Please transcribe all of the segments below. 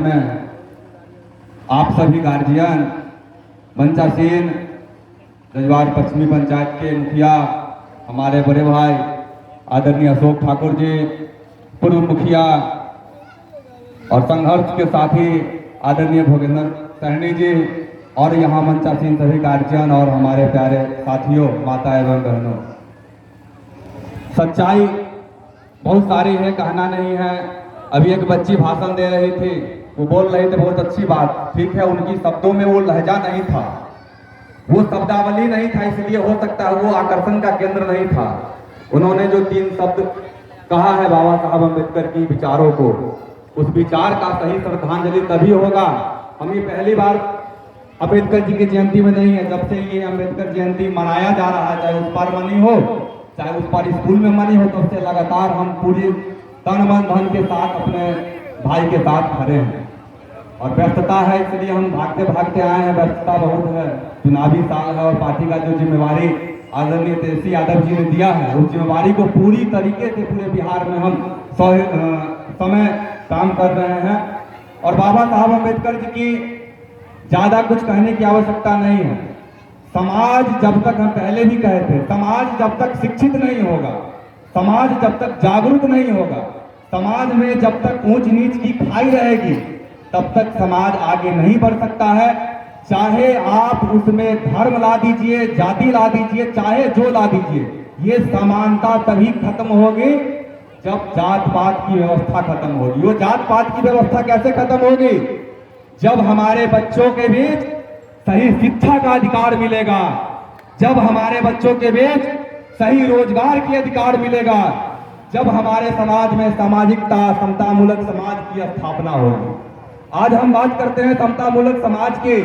में आप सभी गार्जियन, मंचासीन, जजवार पश्चिमी पंचायत के मुखिया, हमारे बड़े भाई आदरणीय अशोक ठाकुर जी, पूर्व मुखिया और संघर्ष के साथी आदरणीय भोगेंद्र सहनी जी, और यहाँ मंचासीन सभी गार्जियन और हमारे प्यारे साथियों, माता एवं बहनों, सच्चाई बहुत सारी है, कहना नहीं है। अभी एक बच्ची भाषण दे रही थी, वो बोल रहे थे बहुत अच्छी बात, ठीक है, उनकी शब्दों में वो लहजा नहीं था, वो शब्दावली नहीं था, इसलिए हो सकता है वो आकर्षण का केंद्र नहीं था। उन्होंने जो 3 शब्द कहा है बाबा साहब अम्बेडकर की विचारों को, उस विचार का सही श्रद्धांजलि तभी होगा। हम ये पहली बार अम्बेडकर जी की जयंती में नहीं है, जब से ये अम्बेडकर जयंती मनाया जा रहा है, चाहे उस पर मनी हो चाहे उस पर स्कूल में मनी हो, तब से लगातार हम पूरी तन मन धन के साथ अपने भाई के साथ खड़े हैं। और व्यस्तता है, इसलिए हम भागते भागते आए हैं, व्यस्तता बहुत है, चुनावी साल है और पार्टी का जो जिम्मेवारी आदरणीय तेजस्वी यादव जी ने दिया है, उस जिम्मेवारी को पूरी तरीके से पूरे बिहार में हम समय काम कर रहे हैं। और बाबा साहब अम्बेडकर जी की ज्यादा कुछ कहने की आवश्यकता नहीं है। समाज जब तक, हम पहले भी कहे थे, समाज जब तक शिक्षित नहीं होगा, समाज जब तक जागरूक नहीं होगा, समाज में जब तक ऊंच नीच की खाई रहेगी, तब तक समाज आगे नहीं बढ़ सकता है। चाहे आप उसमें धर्म ला दीजिए, जाति ला दीजिए, चाहे जो ला दीजिए, ये समानता तभी खत्म होगी जब जात पात की व्यवस्था खत्म होगी। वो जात पात की व्यवस्था कैसे खत्म होगी? जब हमारे बच्चों के बीच सही शिक्षा का अधिकार मिलेगा, जब हमारे बच्चों के बीच सही रोजगार की अधिकार मिलेगा, जब हमारे समाज में सामाजिकता, समतामूलक समाज की स्थापना होगी। आज हम बात करते हैं समतामूलक समाज की,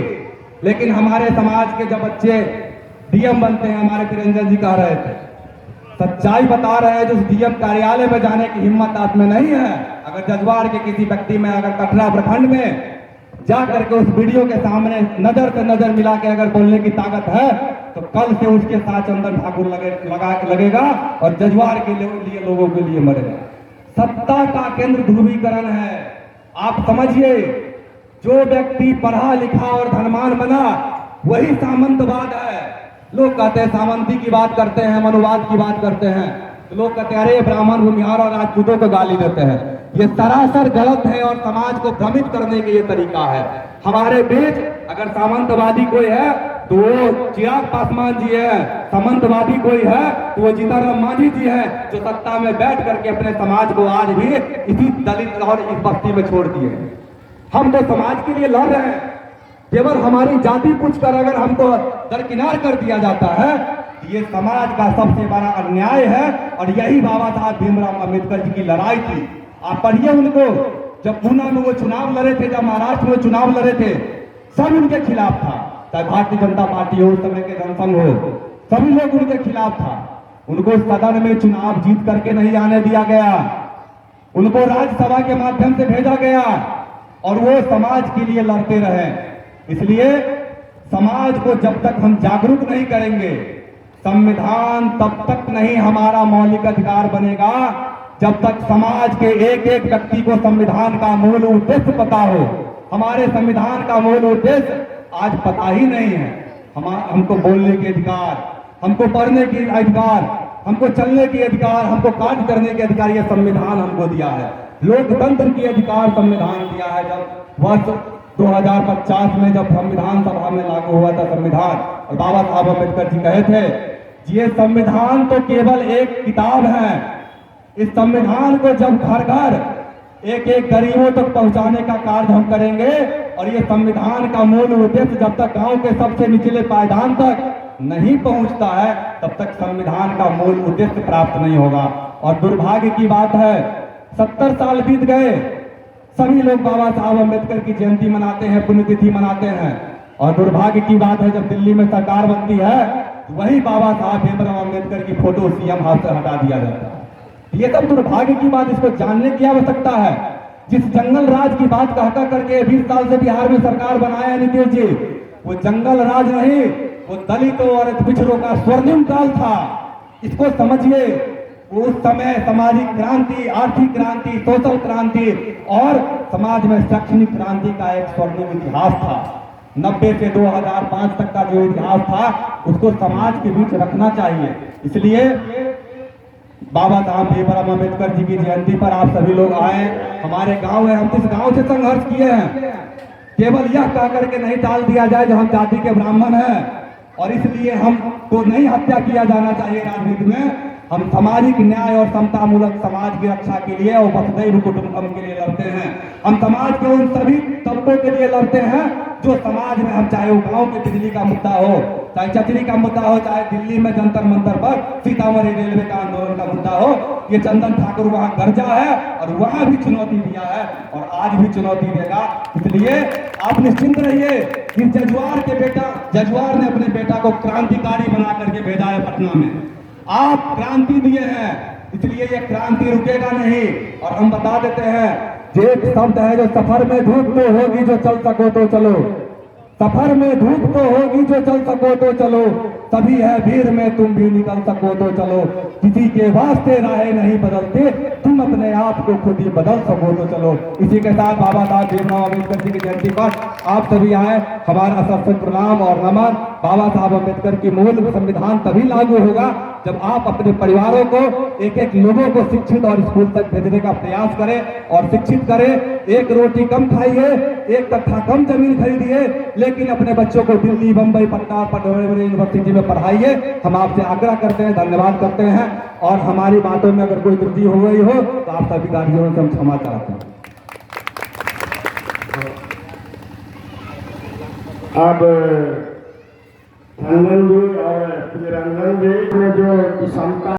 लेकिन हमारे समाज के जब बच्चे डीएम बनते हैं, हमारे प्रियंजन जी कह रहे थे, सच्चाई बता रहे हैं, जो डीएम कार्यालय में जाने की हिम्मत आप में नहीं है। अगर जजवार के किसी व्यक्ति में, अगर कटरा प्रखंड में जा करके उस वीडियो के सामने नजर से नजर मिला के अगर बोलने की ताकत है, तो कल से उसके साथ चंदन ठाकुर लगेगा और जजवार के लिए लोगों के लिए मरेगा। सत्ता का केंद्र ध्रुवीकरण है। आप समझिए, जो व्यक्ति पढ़ा लिखा और धनवान बना वही सामंतवाद है। लोग कहते हैं सामंती की बात करते हैं, मनुवाद की बात करते हैं, तो लोग कहते हैं अरे ब्राह्मण भूमिहार और राजपूतों को गाली देते हैं। ये सरासर गलत है और समाज को भ्रमित करने का ये तरीका है। हमारे बीच अगर सामंतवादी कोई है तो वो चिराग पासवान जी है, सामंतवादी कोई है तो वो जीतनराम मांझी जी है, जो सत्ता में बैठ करके अपने समाज को आज भी इसी दलित और इस बस्ती में छोड़ दिए। हम तो समाज के लिए लड़ रहे हैं, केवल हमारी जाति पूछकर अगर हमको दरकिनार कर दिया जाता है, ये समाज का सबसे बड़ा अन्याय है। और यही बाबा साहब भीमराव अम्बेडकर जी की लड़ाई थी। आप पढ़िए उनको, जब पूना में वो चुनाव लड़े थे, जब महाराष्ट्र में चुनाव लड़े थे, सब उनके खिलाफ था, चाहे भारतीय जनता पार्टी हो, उस समय के जनसंघ हो, सभी लोग उनके खिलाफ था। उनको सदन में चुनाव जीत करके नहीं आने दिया गया, उनको राज्यसभा के माध्यम से भेजा गया और वो समाज के लिए लड़ते रहे। इसलिए समाज को जब तक हम जागरूक नहीं करेंगे, संविधान तब तक नहीं हमारा मौलिक अधिकार बनेगा जब तक समाज के एक एक व्यक्ति को संविधान का मूल उद्देश्य पता हो। हमारे संविधान का मूल उद्देश्य आज पता ही नहीं है। हमको बोलने के अधिकार, हमको पढ़ने के अधिकार, हमको चलने के अधिकार, हमको कार्य करने के अधिकार, ये संविधान हमको दिया है। लोकतंत्र की अधिकार संविधान दिया है। जब वर्ष 2050 में जब संविधान सभा में लागू हुआ था संविधान, और बाबा साहब अम्बेडकर जी कहे थे, ये संविधान तो केवल एक किताब है, इस संविधान को जब घर घर एक एक गरीबों तक पहुंचाने का कार्य हम करेंगे, और ये संविधान का मूल उद्देश्य जब तक गांव के सबसे निचले पायदान तक नहीं पहुंचता है, तब तक संविधान का मूल उद्देश्य प्राप्त नहीं होगा। और दुर्भाग्य की बात है, 70 साल बीत गए, सभी लोग बाबा साहब अम्बेडकर की जयंती मनाते हैं, पुण्यतिथि मनाते हैं, और दुर्भाग्य की बात है जब दिल्ली में सरकार बनती है, वही बाबा साहब भीमराव अम्बेडकर की फोटो सीएम हाउस से हटा दिया जाता है। ये सब दुर्भाग्य की बात, इसको जानने की आवश्यकता है। जिस जंगल राज की बात कहकर करके 20 साल से बिहार में सरकार बनाया नीतीश जी, वो जंगल राज नहीं, वो दलितों और पिछड़ों का स्वर्णिम काल था। इसको समझिए। उस समय सामाजिक क्रांति, आर्थिक क्रांति, सोशल क्रांति और समाज में शैक्षणिक क्रांति का एक स्वर्णिम इतिहास था। 90 से 2005 तक का जो इतिहास था उसको समाज के बीच रखना चाहिए। इसलिए बाबा साहब भीमराव अम्बेडकर जी की जयंती पर आप सभी लोग आए। हमारे गांव है, हम जिस गांव से संघर्ष किए हैं, केवल यह कह करके नहीं टाल दिया जाए जो हम जाति के ब्राह्मण हैं और इसलिए हमको नहीं हत्या किया जाना चाहिए राजनीति में। हम सामाजिक न्याय और समता मूलक समाज की रक्षा के लिए और वसुधैव कुटुंबकम के लिए लड़ते हैं। हम समाज के उन सभी तबकों के लिए लड़ते हैं जो समाज में, हम चाहे वो गांव के बिजली का मुद्दा हो, चाहे चचरी का मुद्दा हो, चाहे दिल्ली में जंतर मंतर पर सीतामढ़ी रेलवे का आंदोलन का मुद्दा हो, ये चंदन ठाकुर वहां गरजा है और वहां भी चुनौती दिया है और आज भी चुनौती देगा। इसलिए आप निश्चिंत रहिए कि जजुआर ने अपने बेटा को क्रांतिकारी बना करके भेजा है पटना में। आप क्रांति दिए हैं, इसलिए ये क्रांति रुकेगा नहीं। और हम बता देते हैं, एक शब्द है जो सफर में धूप तो होगी जो चल सको तो चलो, सफर में धूप तो होगी जो चल सको तो चलो, सभी है भीड़ में तुम भी निकल सको तो चलो, किसी के वास्ते राहें नहीं बदलते, तुम अपने आप को खुद ही बदल सको तो चलो। इसी के साथ बाबा साहब भीमराव अम्बेडकर जी की जयंती पर आप सभी आए, हमारा सशक्त प्रणाम और नमन। बाबा साहब अम्बेडकर की मूल संविधान तभी लागू होगा जब आप अपने परिवारों को, एक एक लोगों को शिक्षित और स्कूल तक भेजने का प्रयास करें और शिक्षित करें। एक रोटी कम खाइए, एक कट्ठा कम जमीन खरीदिए, लेकिन अपने बच्चों को दिल्ली, बंबई, पटना, बड़े-बड़े यूनिवर्सिटी में पढ़ाइए। हम आपसे आग्रह करते हैं, धन्यवाद करते हैं और हमारी बातों में अगर कोई त्रुटि हो गई हो तो आप सभी गार्जियनों से हम क्षमा चाहते हैं। अब रंजन जी और रंजन जी ने जो समता